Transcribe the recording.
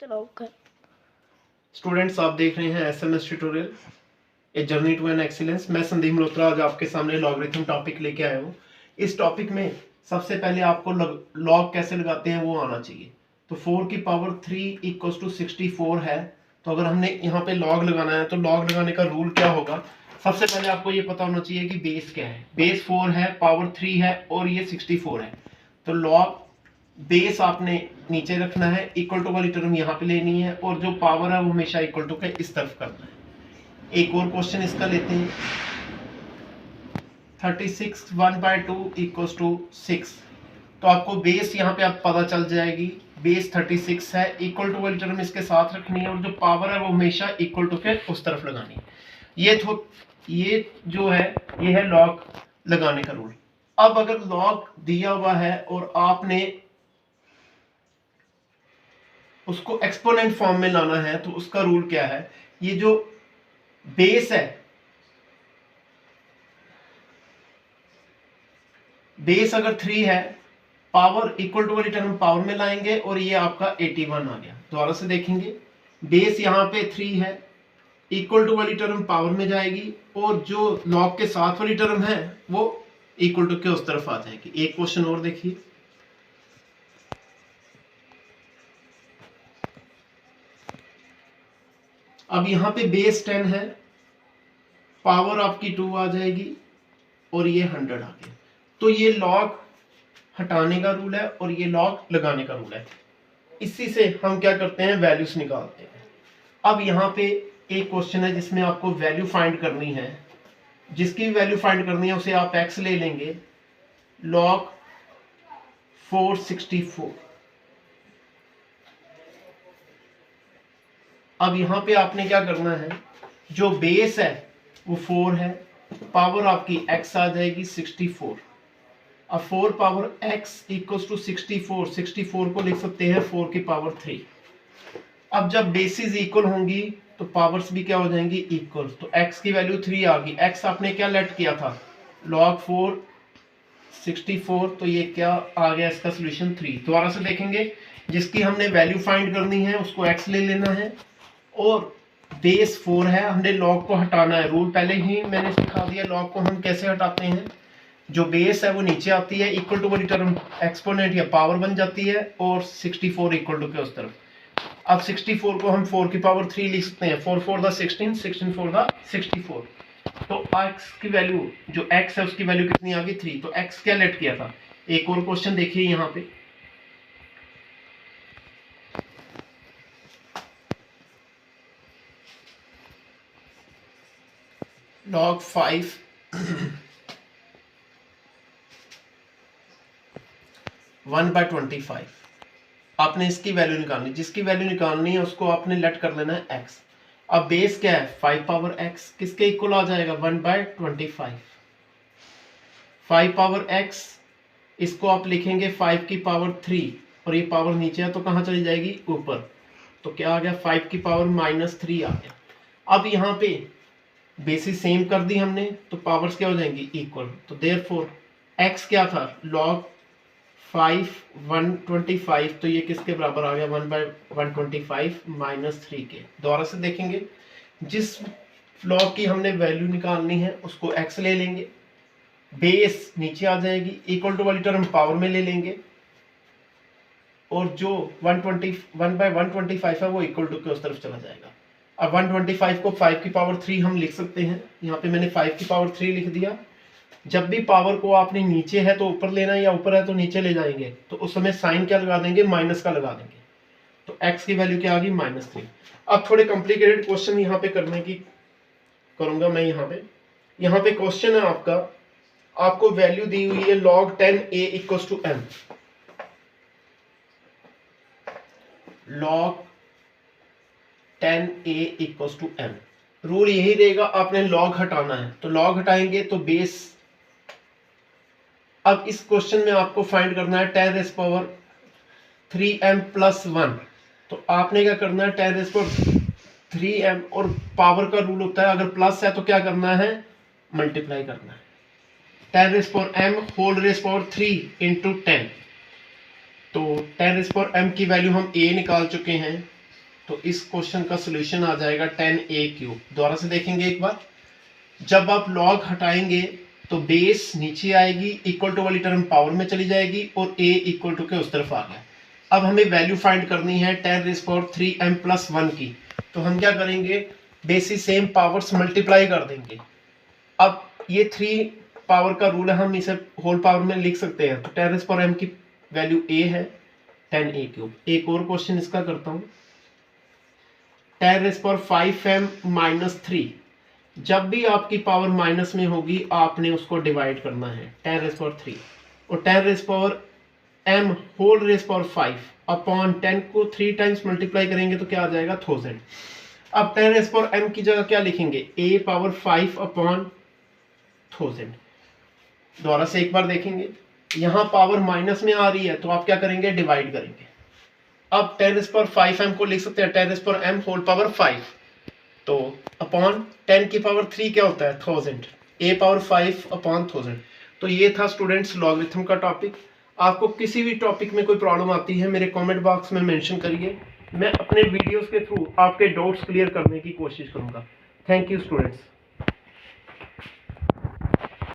चलाओ कर। स्टूडेंट्स, आप देख रहे हैं SMS tutorial a journey to an excellence. मैं संदीप मल्होत्रा आज आपके सामने लॉगरिथम टॉपिक लेके आया हूँ। इस टॉपिक में सबसे पहले आपको लॉग कैसे लगाते हैं वो आना चाहिए। तो 4 की पावर 3 इक्वल्स टू 64 है। तो अगर हमने यहाँ पे लॉग लगाना है तो लॉग लगाने का रूल क्या होगा, सबसे पहले आपको ये पता होना चाहिए कि बेस क्या है। बेस 4 है, पावर 3 है और ये 64 है। तो लॉग बेस आपने नीचे रखना है, इक्वल टू वाली टर्म यहाँ पे लेनी है और जो पावर है वो हमेशा इक्वल टू के इस तरफ करना है। एक और क्वेश्चन इसका लेते हैं। 36 1/2 इक्वल्स टू 6। तो आपको बेस यहाँ पे आप पता चल जाएगी, बेस 36 है, इक्वल टू वाली टर्म इसके साथ रखनी है और जो पावर है वो हमेशा इक्वल टू के उस तरफ लगानी है। ये जो है ये है लॉग लगाने का रूल। अब अगर लॉग दिया हुआ है और आपने उसको एक्सपोनेंट फॉर्म में लाना है तो उसका रूल क्या है। ये जो बेस है, बेस अगर 3 है, पावर इक्वल टू वाली टर्म पावर में लाएंगे और ये आपका 81 आ गया। दोबारा से देखेंगे, बेस यहाँ पे 3 है, इक्वल टू वाली टर्म पावर में जाएगी और जो लॉग के साथ वाली टर्म है वो इक्वल टू के उस तरफ आ जाएगी। एक क्वेश्चन और देखिए। अब यहाँ पे बेस 10 है, पावर आपकी 2 आ जाएगी और ये 100 आ गया। तो ये लॉग हटाने का रूल है और ये लॉग लगाने का रूल है। इसी से हम क्या करते हैं, वैल्यूज निकालते हैं। अब यहाँ पे एक क्वेश्चन है जिसमें आपको वैल्यू फाइंड करनी है। जिसकी भी वैल्यू फाइंड करनी है उसे आप x ले लेंगे, log 464। अब यहाँ पे आपने क्या करना है, जो बेस है वो 4 है, पावर आपकी x आ जाएगी 64। अब 4 पावर x इक्वल्स टू 64 को लिख सकते हैं 4 की पावर 3। अब जब बेसिस इक्वल होंगी तो पावर्स भी क्या हो जाएंगी, इक्वल। तो x की वैल्यू 3 आ गई। x आपने क्या लेट किया था, log 464, तो ये क्या आ गया, इसका सोल्यूशन 3। दोबारा से देखेंगे, जिसकी हमने वैल्यू फाइंड करनी है उसको x ले लेना है और बेस 4 है, हमने log को हटाना है। रूल पहले ही मैंने सिखा दिया, log को हम कैसे हटाते हैं। जो बेस है वो नीचे आती है, इक्वल टू वाली टर्म एक्सपोनेंट या पावर बन जाती है और 64 इक्वल टू के उस तरफ। अब 64 को हम 4 की पावर 3 लिख सकते हैं, 4 4 द 16, 16 4 द 64। तो x की वैल्यू, जो x है उसकी वैल्यू कितनी आ गई, 3। तो x क्या लेट किया था। एक और क्वेश्चन देखिए यहाँ पे। log 5 1/25। आपने इसकी वैल्यू निकालनी, जिसकी वैल्यू निकालनी है उसको आपने लेट कर लेना है x। अब बेस क्या है, 5 पावर x, किसके इक्वल आ जाएगा, 1/25। 5 पावर x, इसको आप लिखेंगे 5 की पावर 3 और ये पावर नीचे है तो कहाँ चली जाएगी, ऊपर। तो क्या आ गया, 5 की पावर -3 आ गया। अब यहाँ पे बेसिस सेम कर दी हमने तो पावर्स क्या हो जाएंगी, इक्वल। तो देयरफॉर x क्या था, log 5 125, तो ये किसके बराबर आ गया, 1/125 -3 के। दोबारा से देखेंगे, जिस लॉग की हमने वैल्यू निकालनी है उसको x ले लेंगे, बेस नीचे आ जाएगी, इक्वल टू वाली टर्म पावर में ले लेंगे और जो 1/125 है वो इक्वल टू के उस तरफ चला जाएगा। अब 125 को 5 की पावर 3 हम लिख सकते हैं, यहाँ पे मैंने 5 की पावर 3 लिख दिया। जब भी पावर को आपने नीचे है तो ऊपर लेना है या ऊपर है तो नीचे ले जाएंगे, तो उस समय साइन क्या लगा देंगे, माइनस का लगा देंगे। तो x की वैल्यू क्या आ गई, -3। अब थोड़े कॉम्प्लिकेटेड क्वेश्चन यहाँ पे करने की करूंगा मैं। यहाँ पे क्वेश्चन है आपका, आपको वैल्यू दी हुई है log 10a equals to m। log 10a equals to m। Rule यही रहेगा, आपने log हटाना है तो log हटाएंगे तो बेस। अब इस क्वेश्चन में आपको फाइंड करना है 10⁻³ + 1। तो आपने क्या करना है, 10⁻³ और पावर का रूल होता है, अगर प्लस है तो क्या करना है, मल्टीप्लाई करना है। 10⁻³ × 10। तो 10⁻m की वैल्यू हम a निकाल चुके हैं, तो इस क्वेश्चन का सोल्यूशन आ जाएगा 10a³। दोबारा से देखेंगे एक बार, जब आप लॉग हटाएंगे तो बेस नीचे आएगी, इक्वल टू वाली टर्म पावर में चली जाएगी और a इक्वल टू के उस तरफ आ गया। अब हमें वैल्यू फाइंड करनी है 10⁻³ की, तो हम क्या करेंगे, बेसिस सेम पावर्स मल्टीप्लाई कर देंगे। अब ये 3 पावर का रूल है, हम इसे होल पावर में लिख सकते हैं, तो 10⁻m की वैल्यू a है 10a³। एक और क्वेश्चन इसका करता हूं, 10⁻⁵m-3, जब भी आपकी पावर माइनस में होगी आपने उसको डिवाइड करना है 10⁻3, और 10⁻m⁵ अपॉन 10 को 3 टाइम्स मल्टीप्लाई करेंगे तो क्या आ जाएगा 1000। अब 10⁻m की जगह क्या लिखेंगे, a⁵ अपॉन 1000। दोबारा से एक बार देखेंगे, यहां पावर माइनस में आ रही है तो आप क्या करेंगे, डिवाइड करेंगे। अब 10⁻⁵m को लिख सकते हैं 10⁻m⁵, तो अपॉन 10 की पावर 3 क्या होता है 1000, a⁵ अपॉन 1000। तो ये था स्टूडेंट्स लॉगरिथम का टॉपिक। आपको किसी भी टॉपिक में कोई प्रॉब्लम आती है मेरे कमेंट बॉक्स में मेंशन करिए, मैं अपने वीडियोस के थ्रू आपके डाउट्स क्लियर करने की कोशिश करूंगा। Thank you students.